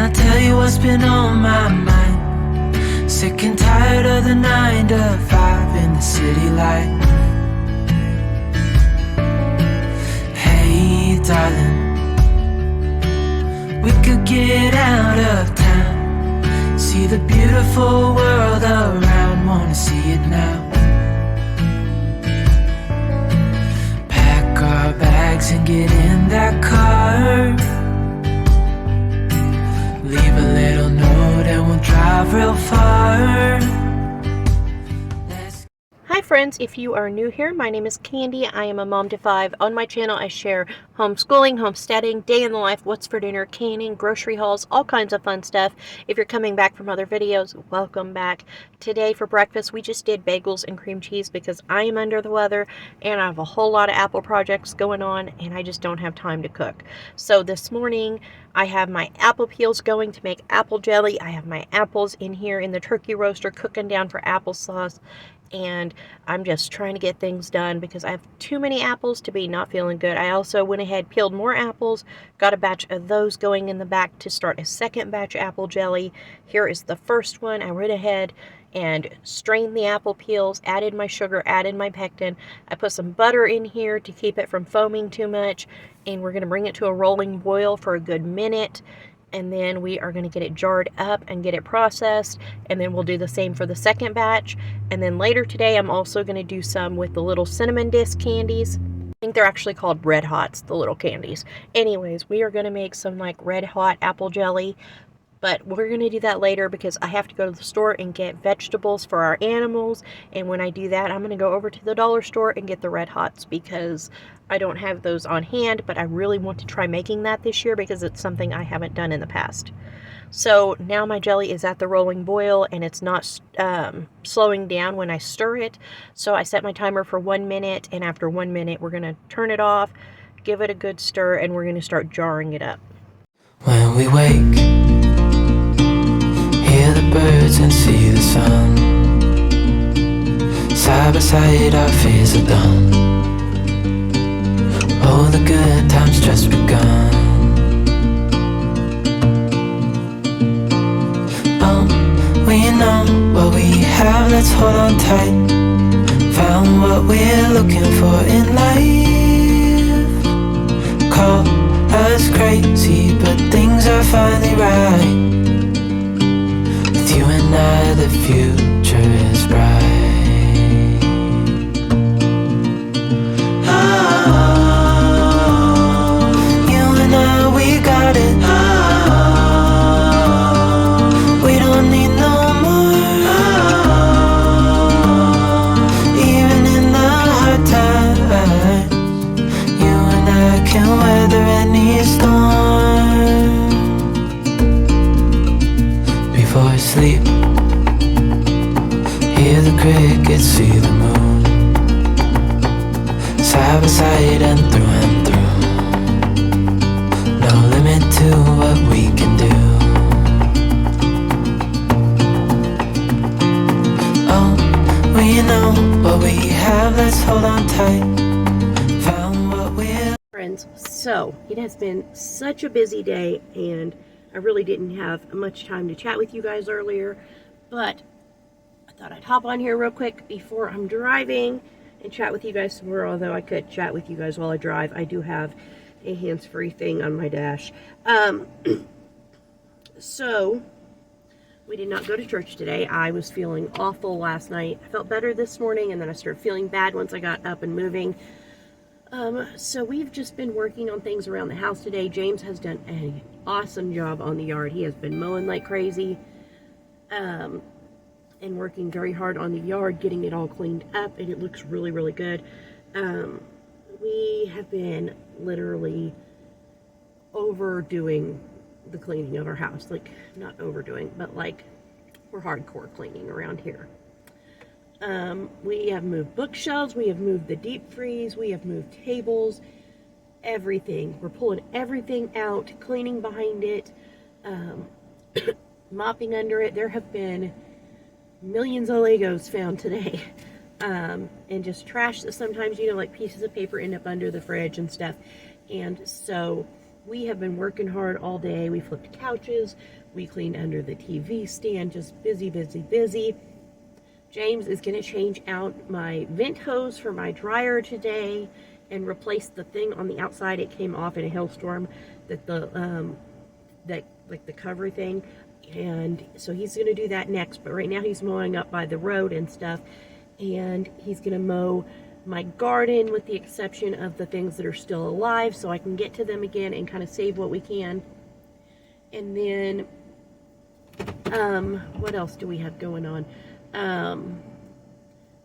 I tell you what's been on my mind? Sick and tired of the 9 to 5 in the city light. Hey darling, we could get out of town, see the beautiful world around, wanna see it now. Pack our bags and get in that car, leave a little note and we'll drive real far. Hi friends, if you are new here, my name is Candy. I am a mom to 5. On my channel I share homeschooling, homesteading, day in the life, what's for dinner, canning, grocery hauls, all kinds of fun stuff. If you're coming back from other videos, welcome back. Today for breakfast we just did bagels and cream cheese because I am under the weather and I have a whole lot of apple projects going on and I just don't have time to cook. So this morning I have my apple peels going to make apple jelly. I have my apples in here in the turkey roaster cooking down for applesauce. And I'm just trying to get things done because I have too many apples to be not feeling good. I also went ahead, peeled more apples, got a batch of those going in the back to start a second batch of apple jelly. Here is the first one. I went ahead and strained the apple peels, added my sugar, added my pectin. I put some butter in here to keep it from foaming too much, and we're going to bring it to a rolling boil for a good minute. And then we are going to get it jarred up and get it processed, and then we'll do the same for the second batch. And then later today I'm also going to do some with the little cinnamon disc candies. I think they're actually called Red Hots, the little candies. Anyways, we are going to make some like red hot apple jelly, but we're going to do that later because I have to go to the store and get vegetables for our animals. And when I do that, I'm going to go over to the dollar store and get the Red Hots because I don't have those on hand, but I really want to try making that this year because it's something I haven't done in the past. So now my jelly is at the rolling boil and it's not slowing down when I stir it. So I set my timer for 1 minute, and after 1 minute we're going to turn it off, give it a good stir, and we're going to start jarring it up. When we wake, hear the birds and see the sun, side by side our fears are done. Oh, the good times just begun. We know what we have, let's hold on tight. Found what we're looking for in life. Call us crazy, but things are finally right. With you and I, the future is bright. Sleep, hear the crickets, see the moon, side by side and through, no limit to what we can do. Oh, we know what we have, let's hold on tight. Found what we're... Friends, so it has been such a busy day and I really didn't have much time to chat with you guys earlier, but I thought I'd hop on here real quick before I'm driving and chat with you guys some more, although I could chat with you guys while I drive. I do have a hands-free thing on my dash. So, we did not go to church today. I was feeling awful last night. I felt better this morning, and then I started feeling bad once I got up and moving. So we've just been working on things around the house today. James has done an awesome job on the yard. He has been mowing like crazy, and working very hard on the yard, getting it all cleaned up, and it looks really, really good. We have been literally overdoing the cleaning of our house. Like, not overdoing, but like, we're hardcore cleaning around here. We have moved bookshelves, we have moved the deep freeze, we have moved tables, everything. We're pulling everything out, cleaning behind it, mopping under it. There have been millions of Legos found today, and just trash that sometimes, you know, like pieces of paper end up under the fridge and stuff. And so we have been working hard all day. We flipped couches, we cleaned under the TV stand, just busy, busy, busy. James is going to change out my vent hose for my dryer today and replace the thing on the outside. It came off in a hailstorm, that the cover thing, and so he's going to do that next. But right now he's mowing up by the road and stuff, and he's going to mow my garden with the exception of the things that are still alive, so I can get to them again and kind of save what we can. And then what else do we have going on?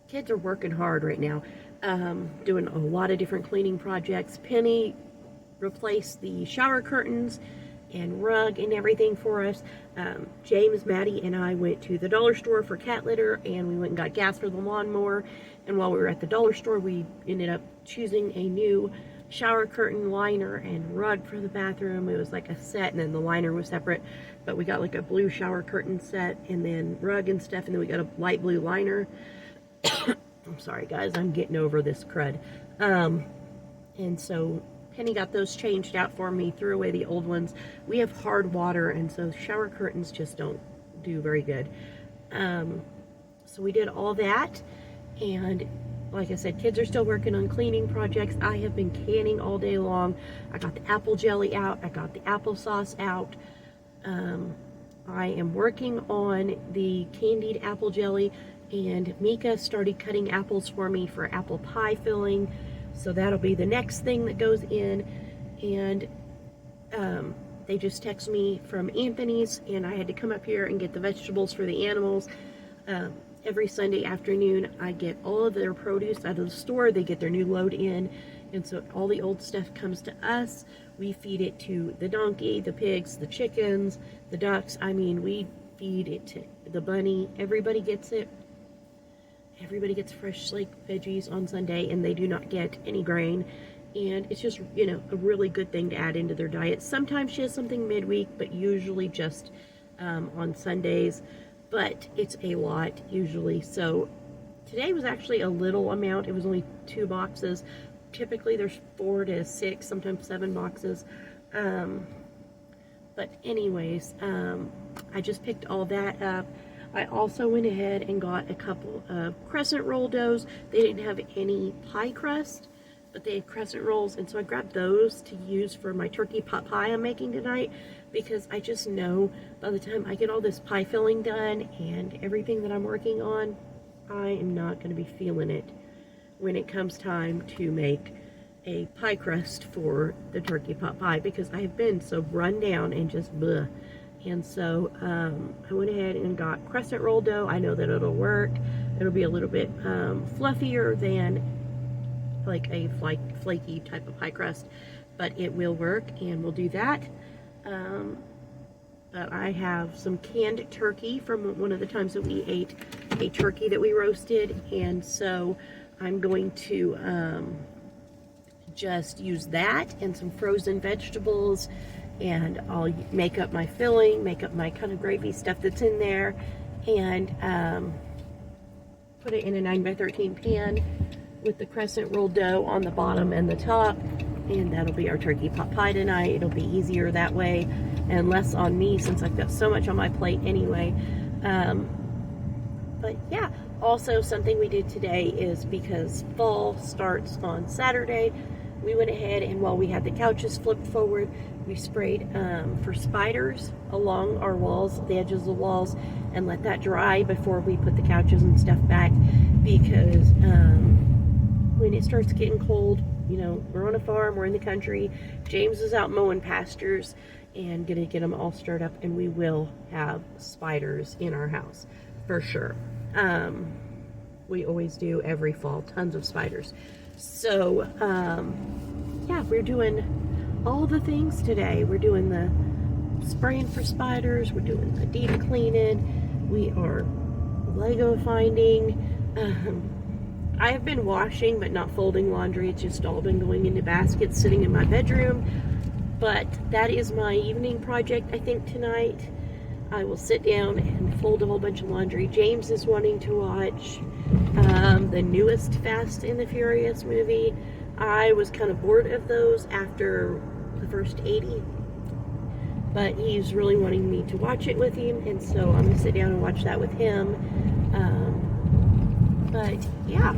Kids are working hard right now, doing a lot of different cleaning projects. Penny replaced the shower curtains and rug and everything for us. James, Maddie, and I went to the dollar store for cat litter, and we went and got gas for the lawnmower. And while we were at the dollar store, we ended up choosing a new shower curtain liner and rug for the bathroom. It was like a set, and then the liner was separate, but we got like a blue shower curtain set and then rug and stuff, and then we got a light blue liner. I'm sorry guys, I'm getting over this crud. And so Penny got those changed out for me, threw away the old ones. We have hard water, and so shower curtains just don't do very good. So we did all that, and like I said, kids are still working on cleaning projects. I have been canning all day long. I got the apple jelly out. I got the applesauce out. I am working on the candied apple jelly, and Mika started cutting apples for me for apple pie filling. So that'll be the next thing that goes in. And they just text me from Anthony's, and I had to come up here and get the vegetables for the animals. Every Sunday afternoon, I get all of their produce out of the store. They get their new load in, and so all the old stuff comes to us. We feed it to the donkey, the pigs, the chickens, the ducks. I mean, we feed it to the bunny. Everybody gets it. Everybody gets fresh, like, veggies on Sunday, and they do not get any grain. And it's just, you know, a really good thing to add into their diet. Sometimes she has something midweek, but usually just on Sundays. But it's a lot usually. So today was actually a little amount. It was only 2 boxes. Typically there's 4 to 6, sometimes 7 boxes. But anyways, I just picked all that up. I also went ahead and got a couple of crescent roll doughs. They didn't have any pie crust, but they had crescent rolls, and so I grabbed those to use for my turkey pot pie I'm making tonight, because I just know by the time I get all this pie filling done and everything that I'm working on, I am not going to be feeling it when it comes time to make a pie crust for the turkey pot pie, because I have been so run down and just bleh. And so I went ahead and got crescent roll dough. I know that it'll work. It'll be a little bit fluffier than like a flaky type of pie crust, but it will work, and we'll do that. But I have some canned turkey from one of the times that we ate a turkey that we roasted, and so I'm going to just use that and some frozen vegetables, and I'll make up my filling, make up my kind of gravy stuff that's in there, and put it in a 9x13 pan with the crescent roll dough on the bottom and the top, and that'll be our turkey pot pie tonight. It'll be easier that way and less on me, since I've got so much on my plate anyway. But yeah, also something we did today is, because fall starts on Saturday, we went ahead and while we had the couches flipped forward, we sprayed for spiders along our walls, the edges of the walls, and let that dry before we put the couches and stuff back, because when it starts getting cold, you know, we're on a farm, we're in the country, James is out mowing pastures and gonna get them all stirred up, and we will have spiders in our house for sure. We always do every fall, tons of spiders. So yeah, we're doing all the things today. We're doing the spraying for spiders, we're doing the deep cleaning, we are Lego finding. I have been washing but not folding laundry. It's just all been going into baskets sitting in my bedroom. But that is my evening project, I think, tonight. I will sit down and fold a whole bunch of laundry. James is wanting to watch the newest Fast and the Furious movie. I was kind of bored of those after the first 80. But he's really wanting me to watch it with him, and so I'm gonna sit down and watch that with him. But yeah,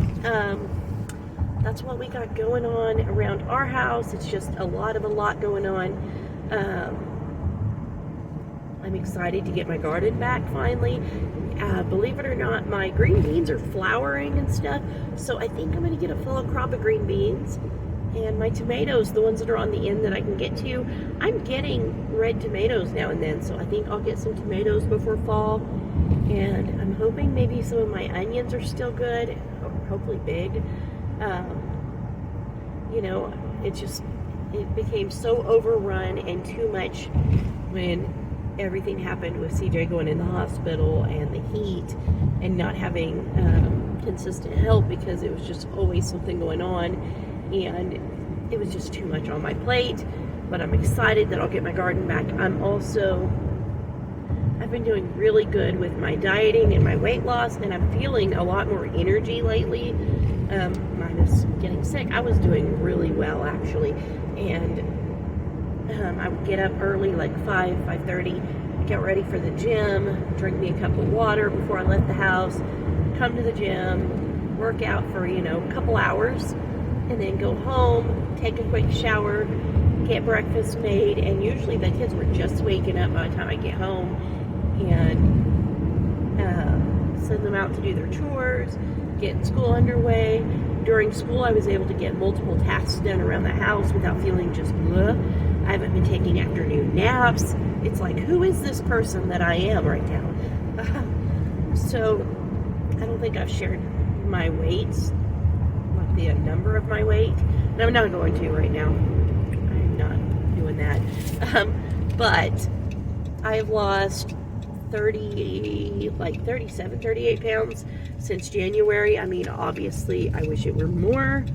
that's what we got going on around our house. It's just a lot going on. I'm excited to get my garden back finally. Believe it or not, my green beans are flowering and stuff, so I think I'm going to get a full crop of green beans. And my tomatoes, the ones that are on the end that I can get to, I'm getting red tomatoes now and then, so I think I'll get some tomatoes before fall. And I'm hoping maybe some of my onions are still good, hopefully big. You know, it became so overrun and too much when everything happened with CJ going in the hospital and the heat and not having consistent help, because it was just always something going on, and it was just too much on my plate. But I'm excited that I'll get my garden back. I've been doing really good with my dieting and my weight loss, and I'm feeling a lot more energy lately. Minus getting sick, I was doing really well actually, and I would get up early, like 5:30, get ready for the gym, drink me a cup of water before I left the house, come to the gym, work out for, a couple hours, and then go home, take a quick shower, get breakfast made, and usually the kids were just waking up by the time I get home, and send them out to do their chores, get school underway. During school, I was able to get multiple tasks done around the house without feeling just bleh. I haven't been taking afternoon naps. It's like, who is this person that I am right now? So, I don't think I've shared my weights, like the number of my weight. And I'm not going to right now. I'm not doing that. But I've lost 37, 38 pounds since January. I mean, obviously, I wish it were more,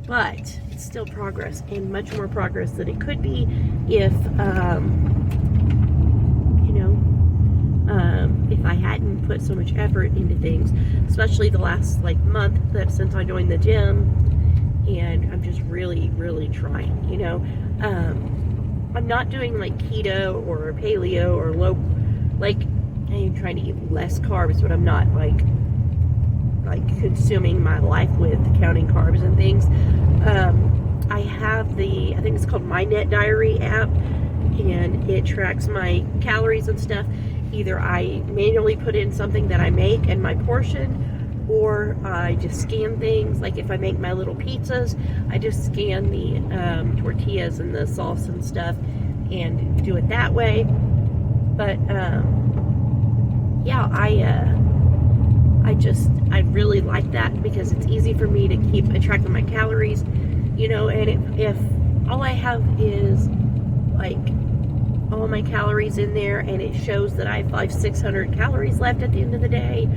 but it's still progress, and much more progress than it could be if, if I hadn't put so much effort into things, especially the last month since I joined the gym, and I'm just really, really trying, I'm not doing keto or paleo or low, I am trying to eat less carbs, but I'm not consuming my life with counting carbs and things. I have I think it's called My Net Diary app, and it tracks my calories and stuff. Either I manually put in something that I make and my portion, or I just scan things. Like if I make my little pizzas, I just scan the tortillas and the sauce and stuff and do it that way. But yeah, I really like that because it's easy for me to keep a track of my calories, and if all I have is all my calories in there, and it shows that I have 600 calories left at the end of the day,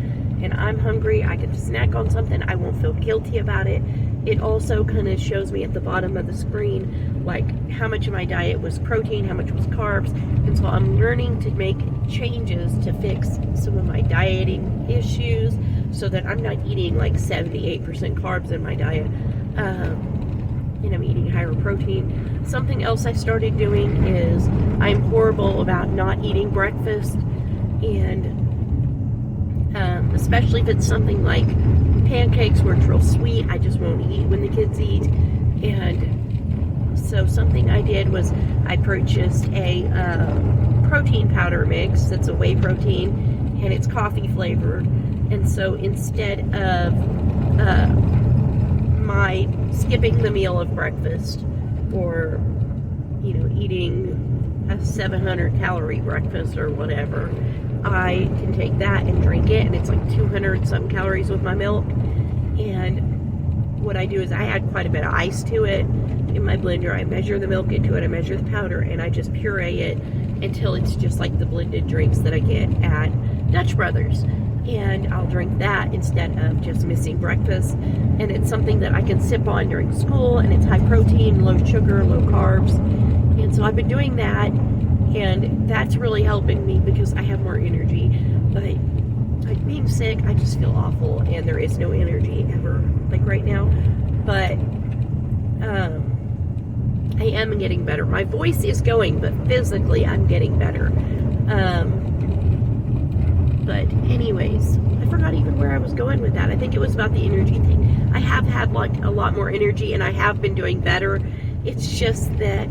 and I'm hungry, I can snack on something, I won't feel guilty about it. It also kind of shows me at the bottom of the screen how much of my diet was protein, how much was carbs, and so I'm learning to make changes to fix some of my dieting issues so that I'm not eating 78% carbs in my diet, and I'm eating higher protein. Something else I started doing is I'm horrible about not eating breakfast, and especially if it's something like pancakes where it's real sweet, I just won't eat when the kids eat. And so something I did was I purchased a protein powder mix that's a whey protein, and it's coffee flavored. And so instead of my skipping the meal of breakfast, or eating a 700 calorie breakfast or whatever, I can take that and drink it, and it's 200 some calories with my milk. And what I do is I add quite a bit of ice to it in my blender. I measure the milk into it, I measure the powder, and I just puree it until it's just like the blended drinks that I get at Dutch Brothers. And I'll drink that instead of just missing breakfast. And it's something that I can sip on during school, and it's high protein, low sugar, low carbs. And so I've been doing that, and that's really helping me because I have more energy. But being sick, I just feel awful, and there is no energy ever, right now. But I am getting better. My voice is going, but physically I'm getting better. But anyways, I forgot even where I was going with that. I think it was about the energy thing. I have had like a lot more energy and I have been doing better. It's just that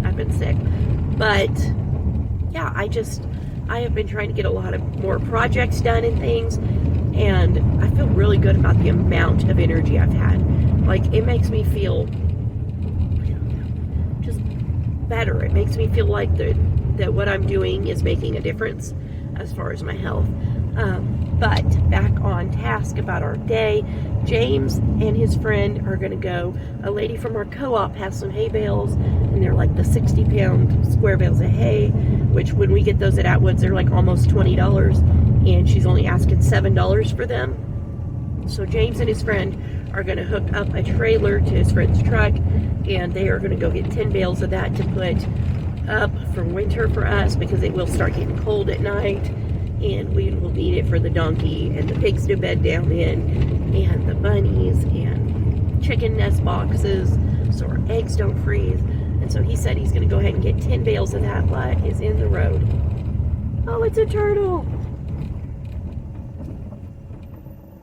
I've been sick. But yeah, I have been trying to get a lot of more projects done and things, and I feel really good about the amount of energy I've had. Like, it makes me feel just better. It makes me feel like that what I'm doing is making a difference as far as my health. But back on task about our day, James and his friend are going to go. A lady from our co-op has some hay bales, and they're like the 60-pound square bales of hay, which when we get those at Atwood's, they're like almost $20, and she's only asking $7 for them. So James and his friend are going to hook up a trailer to his friend's truck, and they are going to go get 10 bales of that to put up for winter for us, because it will start getting cold at night, and we will need it for the donkey and the pigs to bed down in, and the bunnies and chicken nest boxes, so our eggs don't freeze. And so he said he's going to go ahead and get 10 bales of that. What is in the road? Oh, it's a turtle.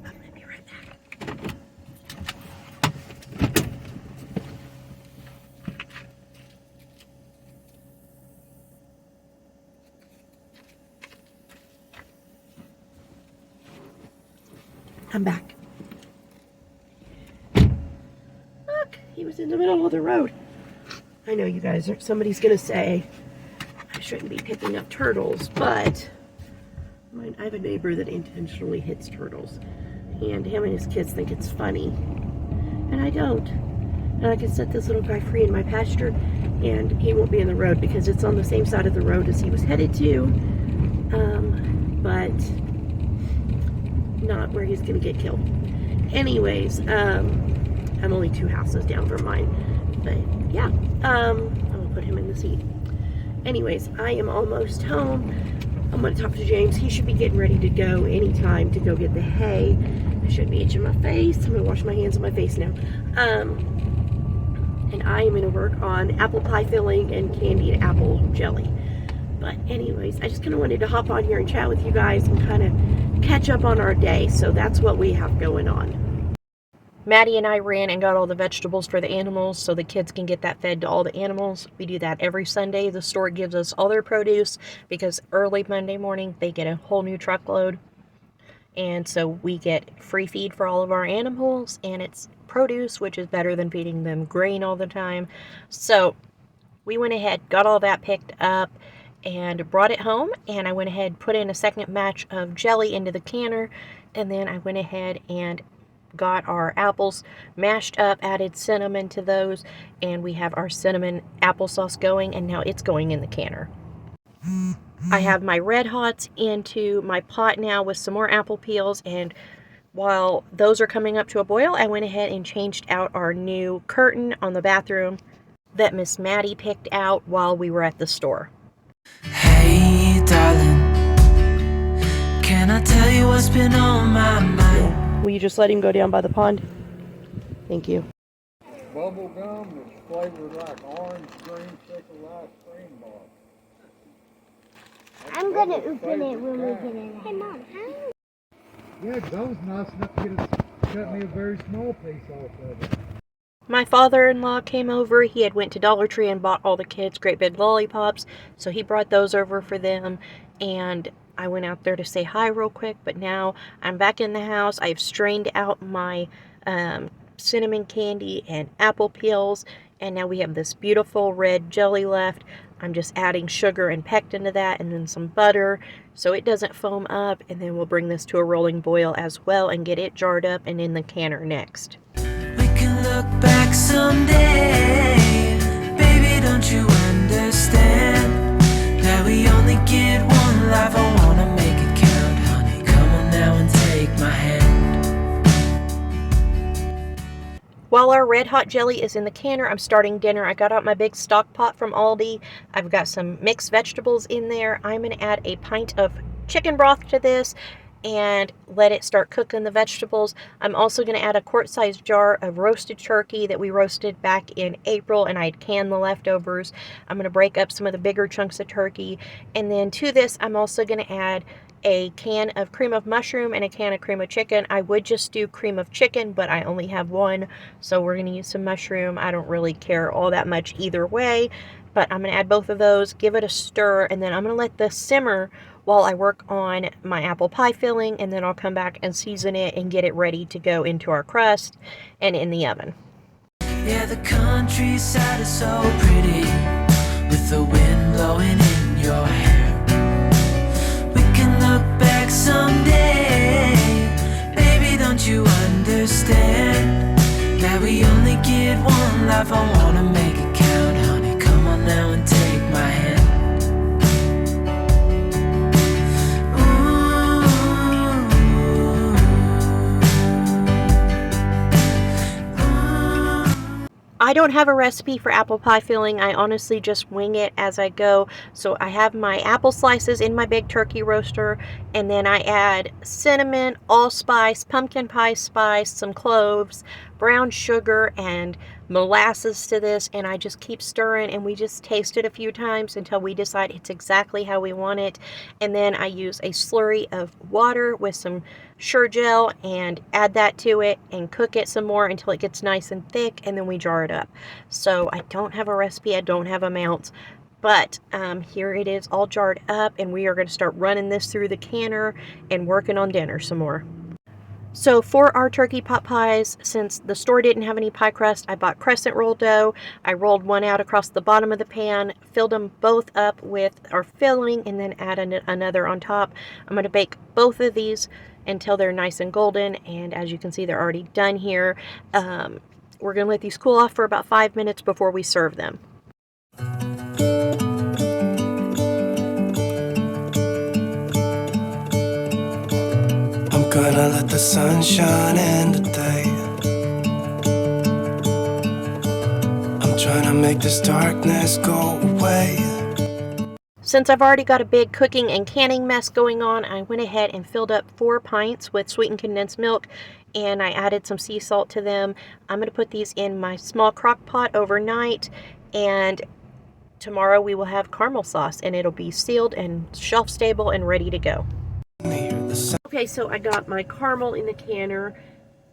I'll be right back. I'm back. Look, he was in the middle of the road. I know you guys, somebody's going to say I shouldn't be picking up turtles, but I have a neighbor that intentionally hits turtles, and him and his kids think it's funny, and I don't. And I can set this little guy free in my pasture, and he won't be in the road because it's on the same side of the road as he was headed to, but not where he's going to get killed. Anyways, I'm only 2 houses down from mine, but yeah, I'm going to put him in the seat. Anyways, I am almost home. I'm going to talk to James. He should be getting ready to go anytime to go get the hay. I shouldn't be itching my face. I'm going to wash my hands and my face now. And I am going to work on apple pie filling and candied apple jelly. But anyways, I just kind of wanted to hop on here and chat with you guys and kind of catch up on our day. So that's what we have going on. Maddie and I ran and got all the vegetables for the animals so the kids can get that fed to all the animals. We do that every Sunday. The store gives us all their produce because early Monday morning they get a whole new truckload. And so we get free feed for all of our animals, and it's produce, which is better than feeding them grain all the time. So we went ahead, got all that picked up, and brought it home, and I went ahead and put in a second batch of jelly into the canner, and then I went ahead and got our apples mashed up, added cinnamon to those, and we have our cinnamon applesauce going, and now it's going in the canner. I have my Red Hots into my pot now with some more apple peels, and while those are coming up to a boil, I went ahead and changed out our new curtain on the bathroom that Miss Maddie picked out while we were at the store. Hey darling, can I tell you what's been on my mind? Will you just let him go down by the pond? Thank you. Bubble gum is flavored like orange, green, pickle, ice cream bar. I'm gonna open it when we get in. Hey, Mom, how? Yeah, 'cause I was nice enough to cut me a very small piece off of it. My father-in-law came over. He had went to Dollar Tree and bought all the kids great big lollipops, so he brought those over for them, and I went out there to say hi real quick, but now I'm back in the house. I've strained out my cinnamon candy and apple peels, and now we have this beautiful red jelly left. I'm just adding sugar and pectin to that, and then some butter so it doesn't foam up, and then we'll bring this to a rolling boil as well and get it jarred up and in the canner next. We can look back someday. Baby, don't you understand that we only get one life? I wanna make it count, honey. Come on now and take my hand. While our Red Hot jelly is in the canner, I'm starting dinner. I got out my big stock pot from Aldi. I've got some mixed vegetables in there. I'm going to add a pint of chicken broth to this. and let it start cooking the vegetables. I'm also going to add a quart-sized jar of roasted turkey that we roasted back in April, and I'd canned the leftovers. I'm going to break up some of the bigger chunks of turkey, and then to this I'm also going to add a can of cream of mushroom and a can of cream of chicken. I would just do cream of chicken, but I only have one, so we're going to use some mushroom. I don't really care all that much either way, but I'm going to add both of those, give it a stir, and then I'm going to let this simmer while I work on my apple pie filling, and then I'll come back and season it and get it ready to go into our crust and in the oven. Yeah, the countryside is so pretty, with the wind blowing in your hair. We can look back someday, baby, don't you understand that we only get one life? I wanna make it count, honey, come on now and take my hand. I don't have a recipe for apple pie filling. I honestly just wing it as I go. So I have my apple slices in my big turkey roaster, and then I add cinnamon, allspice, pumpkin pie spice, some cloves, brown sugar, and molasses to this, and I just keep stirring, and we just taste it a few times until we decide it's exactly how we want it. And then I use a slurry of water with some Sure-Gel and add that to it and cook it some more until it gets nice and thick, and then we jar it up. So I don't have a recipe, I don't have amounts, but here it is all jarred up, and we are going to start running this through the canner and working on dinner some more. So for our turkey pot pies, since the store didn't have any pie crust, I bought crescent roll dough. I rolled one out across the bottom of the pan, filled them both up with our filling, and then add another on top. I'm going to bake both of these until they're nice and golden, and as you can see, they're already done here. We're going to let these cool off for about 5 minutes before we serve them. Gonna let the sun shine in today. I'm trying to make this darkness go away. Since I've already got a big cooking and canning mess going on, I went ahead and filled up 4 pints with sweetened condensed milk, and I added some sea salt to them. I'm going to put these in my small crock pot overnight, and tomorrow we will have caramel sauce, and it'll be sealed and shelf stable and ready to go. Okay, so I got my caramel in the canner,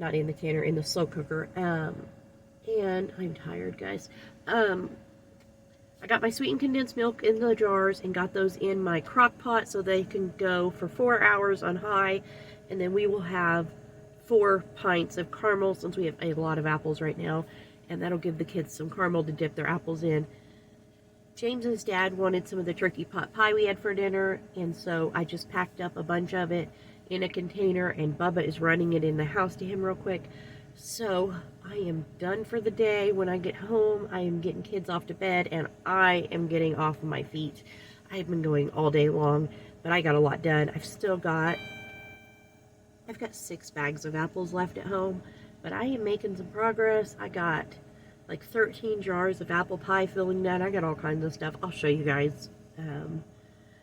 not in the canner, in the slow cooker, and I'm tired, guys. I got my sweetened condensed milk in the jars and got those in my crock pot so they can go for 4 hours on high, and then we will have 4 pints of caramel since we have a lot of apples right now, and that'll give the kids some caramel to dip their apples in. James's dad wanted some of the turkey pot pie we had for dinner, and so I just packed up a bunch of it in a container, and Bubba is running it in the house to him real quick. So I am done for the day. When I get home, I am getting kids off to bed, and I am getting off of my feet. I've been going all day long, but I got a lot done. I've got 6 bags of apples left at home, but I am making some progress. I got like 13 jars of apple pie filling done. I got all kinds of stuff. I'll show you guys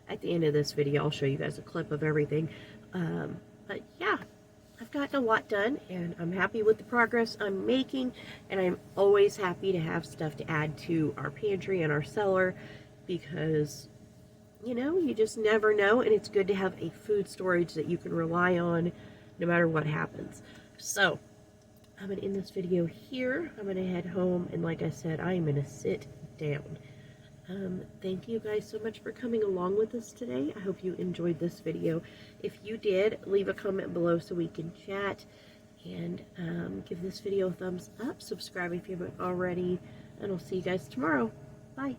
at the end of this video. I'll show you guys a clip of everything. But yeah, I've gotten a lot done, and I'm happy with the progress I'm making, and I'm always happy to have stuff to add to our pantry and our cellar, because you know, you just never know, and it's good to have a food storage that you can rely on no matter what happens. So I'm going to end this video here. I'm going to head home, and like I said, I am going to sit down. Thank you guys so much for coming along with us today. I hope you enjoyed this video. If you did, leave a comment below so we can chat, and give this video a thumbs up. Subscribe if you haven't already, and I'll see you guys tomorrow. Bye.